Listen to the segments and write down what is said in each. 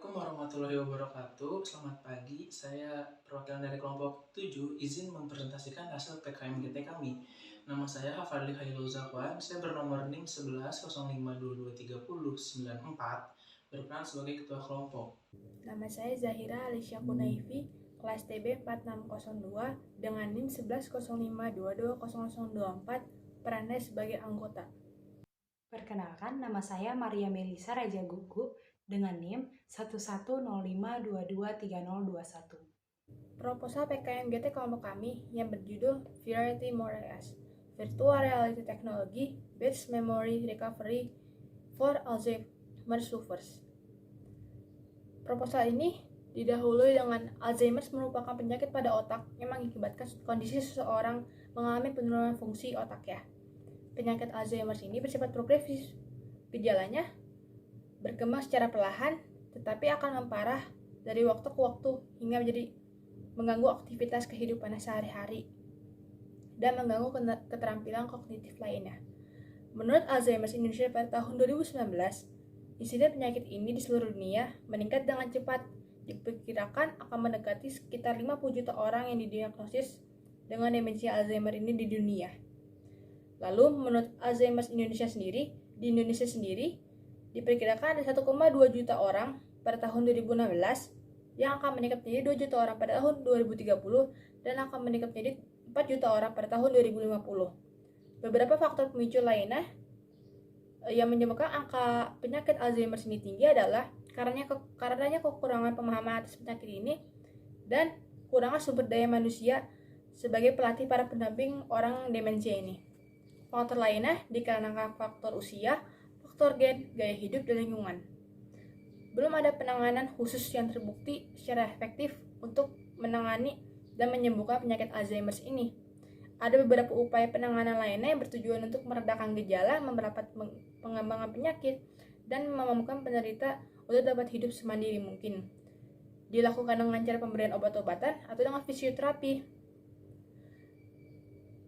Assalamualaikum warahmatullahi wabarakatuh. Selamat pagi, saya perwakilan dari kelompok 7 izin mempresentasikan hasil PKMGT kami. Nama saya Hafadli Khairul Zakwan, saya bernomor NIM 1105223094, berperan sebagai ketua kelompok. Nama saya Zahira Alicia Kunaifi, kelas TB 4602 dengan NIM 1105220024, perannya sebagai anggota. Perkenalkan, nama saya Maria Melisa Raja Gugu dengan NIM 1105223021. Proposal PKMGT kelompok kami yang berjudul Virality Moreas, Virtual Reality Technology Based Memory Recovery for Alzheimer's Sufferers. Proposal ini didahului dengan Alzheimer merupakan penyakit pada otak yang mengakibatkan kondisi seseorang mengalami penurunan fungsi otak ya. Penyakit Alzheimer ini bersifat progresif. Gejalanya berkembang secara perlahan, tetapi akan memparah dari waktu ke waktu hingga mengganggu aktivitas kehidupan sehari-hari dan mengganggu keterampilan kognitif lainnya. Menurut Alzheimer's Indonesia pada tahun 2019, insiden penyakit ini di seluruh dunia meningkat dengan cepat. Diperkirakan akan mendekati sekitar 50 juta orang yang didiagnosis dengan demensia Alzheimer ini di dunia. Lalu menurut Alzheimer's Indonesia sendiri, di Indonesia sendiri diperkirakan ada 1,2 juta orang pada tahun 2016 yang akan meningkat menjadi 2 juta orang pada tahun 2030 dan akan meningkat menjadi 4 juta orang pada tahun 2050. Beberapa faktor pemicu lainnya yang menyebabkan angka penyakit Alzheimer ini tinggi adalah karenanya kekurangan pemahaman atas penyakit ini dan kurangnya sumber daya manusia sebagai pelatih para pendamping orang demensia ini. Faktor lainnya dikarenakan faktor usia, faktor gen, gaya hidup, dan lingkungan. Belum ada penanganan khusus yang terbukti secara efektif untuk menangani dan menyembuhkan penyakit Alzheimer ini. Ada beberapa upaya penanganan lainnya yang bertujuan untuk meredakan gejala, memperlambat pengembangan penyakit, dan memampukan penderita untuk dapat hidup semandiri mungkin. Dilakukan dengan cara pemberian obat-obatan atau dengan fisioterapi.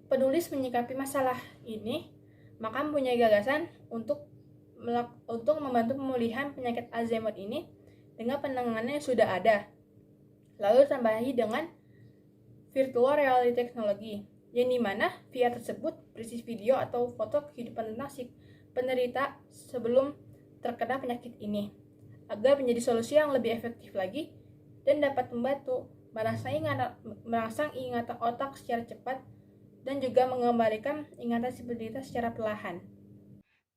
Penulis menyikapi masalah ini, maka mempunyai gagasan untuk membantu pemulihan penyakit Alzheimer ini dengan penanganan yang sudah ada. Lalu tambahi dengan virtual reality technology, yang dimana VR tersebut berisi video atau foto kehidupan tentang si penderita sebelum terkena penyakit ini, agar menjadi solusi yang lebih efektif lagi dan dapat membantu merangsang ingatan otak secara cepat dan juga mengembalikan ingatan si penderita secara perlahan.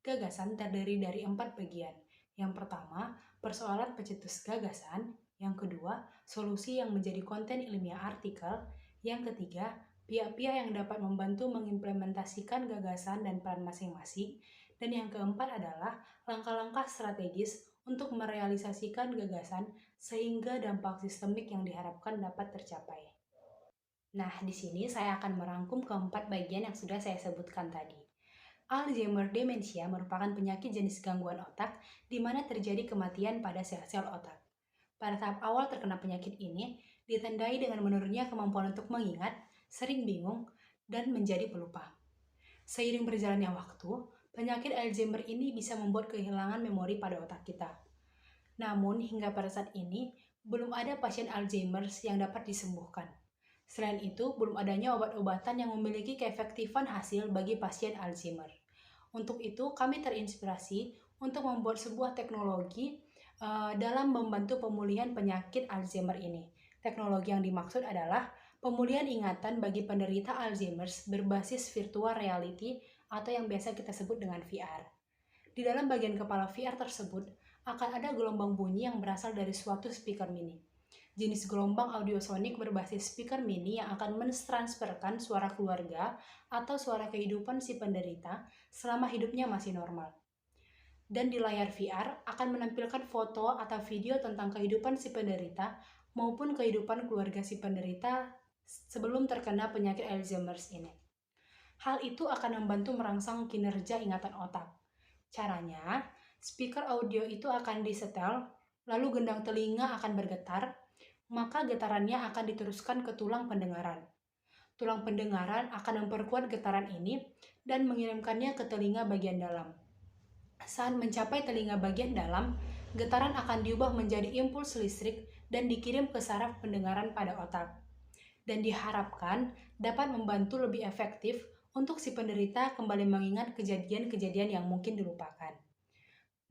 Gagasan terdiri dari 4 bagian. Yang pertama, persoalan pencetus gagasan. Yang kedua, solusi yang menjadi konten ilmiah artikel. Yang ketiga, pihak-pihak yang dapat membantu mengimplementasikan gagasan dan peran masing-masing. Dan yang keempat adalah langkah-langkah strategis untuk merealisasikan gagasan sehingga dampak sistemik yang diharapkan dapat tercapai. Nah, di sini saya akan merangkum keempat bagian yang sudah saya sebutkan tadi. Alzheimer demensia merupakan penyakit jenis gangguan otak di mana terjadi kematian pada sel-sel otak. Pada tahap awal terkena penyakit ini, ditandai dengan menurunnya kemampuan untuk mengingat, sering bingung, dan menjadi pelupa. Seiring berjalannya waktu, penyakit Alzheimer ini bisa membuat kehilangan memori pada otak kita. Namun, hingga pada saat ini, belum ada pasien Alzheimer yang dapat disembuhkan. Selain itu, belum adanya obat-obatan yang memiliki keefektifan hasil bagi pasien Alzheimer. Untuk itu, kami terinspirasi untuk membuat sebuah teknologi dalam membantu pemulihan penyakit Alzheimer ini. Teknologi yang dimaksud adalah pemulihan ingatan bagi penderita Alzheimer berbasis virtual reality atau yang biasa kita sebut dengan VR. Di dalam bagian kepala VR tersebut akan ada gelombang bunyi yang berasal dari suatu speaker mini. Jenis gelombang audiosonik berbasis speaker mini yang akan mentransferkan suara keluarga atau suara kehidupan si penderita selama hidupnya masih normal. Dan di layar VR akan menampilkan foto atau video tentang kehidupan si penderita maupun kehidupan keluarga si penderita sebelum terkena penyakit Alzheimer ini. Hal itu akan membantu merangsang kinerja ingatan otak. Caranya, speaker audio itu akan disetel, lalu gendang telinga akan bergetar, maka getarannya akan diteruskan ke tulang pendengaran. Tulang pendengaran akan memperkuat getaran ini dan mengirimkannya ke telinga bagian dalam. Saat mencapai telinga bagian dalam, getaran akan diubah menjadi impuls listrik dan dikirim ke saraf pendengaran pada otak. Dan diharapkan dapat membantu lebih efektif untuk si penderita kembali mengingat kejadian-kejadian yang mungkin dilupakan.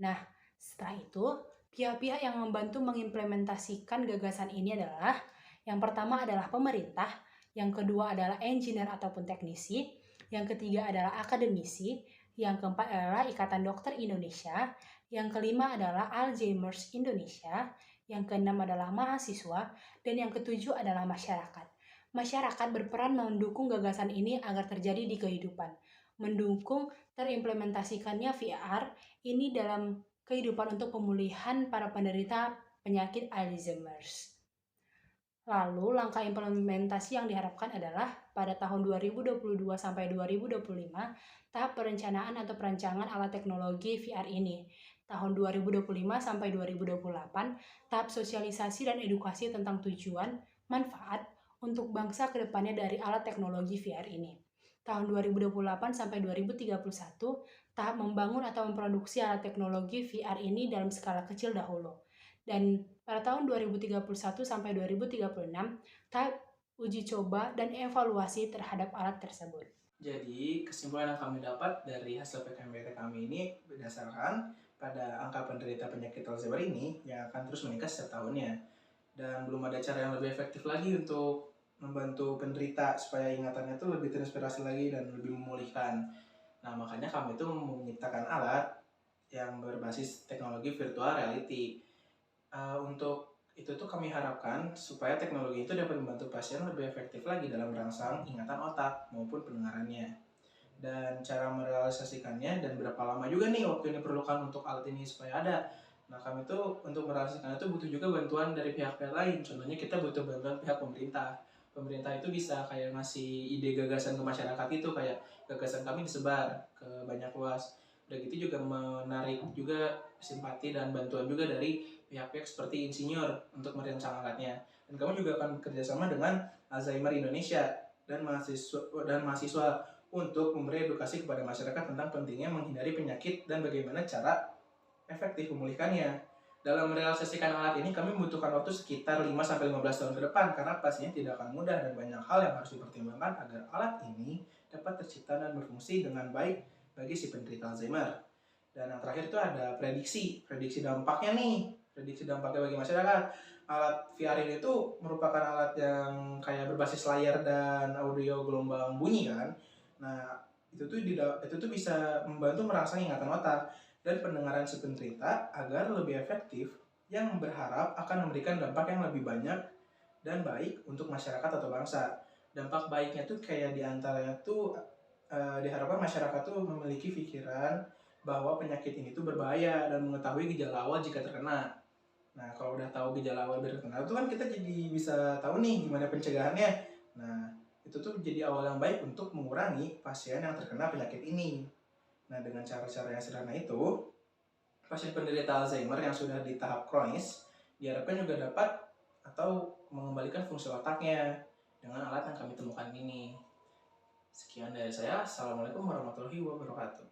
Nah, setelah itu, pihak-pihak yang membantu mengimplementasikan gagasan ini adalah yang pertama adalah pemerintah, yang kedua adalah engineer ataupun teknisi, yang ketiga adalah akademisi, yang keempat adalah Ikatan Dokter Indonesia, yang kelima adalah Alzheimer's Indonesia, yang keenam adalah mahasiswa, dan yang ketujuh adalah masyarakat. Masyarakat berperan mendukung gagasan ini agar terjadi di kehidupan, mendukung terimplementasikannya VR ini dalam kehidupan untuk pemulihan para penderita penyakit Alzheimer's. Lalu, langkah implementasi yang diharapkan adalah pada tahun 2022 sampai 2025, tahap perencanaan atau perancangan alat teknologi VR ini. Tahun 2025 sampai 2028, tahap sosialisasi dan edukasi tentang tujuan, manfaat untuk bangsa ke depannya dari alat teknologi VR ini. Tahun 2028 sampai 2031, tahap membangun atau memproduksi alat teknologi VR ini dalam skala kecil dahulu. Dan pada tahun 2031 sampai 2036, tahap uji coba dan evaluasi terhadap alat tersebut. Jadi, kesimpulan yang kami dapat dari hasil PKMBT kami ini berdasarkan pada angka penderita penyakit Alzheimer ini yang akan terus meningkat setiap tahunnya. Dan belum ada cara yang lebih efektif lagi untuk membantu penderita supaya ingatannya itu lebih terinspirasi lagi dan lebih memulihkan. Nah, makanya kami itu menciptakan alat yang berbasis teknologi virtual reality. Untuk itu tuh kami harapkan supaya teknologi itu dapat membantu pasien lebih efektif lagi dalam merangsang ingatan otak maupun pendengarannya. Dan cara merealisasikannya dan berapa lama juga nih waktu yang diperlukan untuk alat ini supaya ada. Nah, kami tuh untuk merealisasikan itu butuh juga bantuan dari pihak-pihak lain. Contohnya kita butuh bantuan pihak pemerintah. Pemerintah itu bisa kayak ngasih ide gagasan ke masyarakat itu, kayak gagasan kami disebar ke banyak luas. Udah gitu juga menarik juga simpati dan bantuan juga dari pihak-pihak seperti insinyur untuk merancang alatnya. Dan kamu juga akan bekerjasama dengan Alzheimer Indonesia dan mahasiswa untuk memberi edukasi kepada masyarakat tentang pentingnya menghindari penyakit dan bagaimana cara efektif memulihkannya. Dalam merealisasikan alat ini kami membutuhkan waktu sekitar 5-15 tahun ke depan karena pastinya tidak akan mudah dan banyak hal yang harus dipertimbangkan agar alat ini dapat tercipta dan berfungsi dengan baik bagi si penderita Alzheimer. Dan yang terakhir itu ada prediksi dampaknya nih. Prediksi dampaknya bagi masyarakat. Alat VR ini tuh merupakan alat yang kayak berbasis layar dan audio gelombang bunyi kan. Nah, itu tuh bisa membantu merangsang ingatan otak dan pendengaran si penderita agar lebih efektif yang berharap akan memberikan dampak yang lebih banyak dan baik untuk masyarakat atau bangsa. Dampak baiknya tuh kayak diantaranya tuh diharapkan masyarakat tuh memiliki pikiran bahwa penyakit ini tuh berbahaya dan mengetahui gejala awal jika terkena. Nah, kalau udah tahu gejala awal biar terkena itu kan kita jadi bisa tahu nih gimana pencegahannya. Nah, itu tuh jadi awal yang baik untuk mengurangi pasien yang terkena penyakit ini. Nah, dengan cara-cara yang sederhana itu, pasien penderita Alzheimer yang sudah di tahap kronis diharapkan juga dapat atau mengembalikan fungsi otaknya dengan alat yang kami temukan ini. Sekian dari saya. Assalamualaikum warahmatullahi wabarakatuh.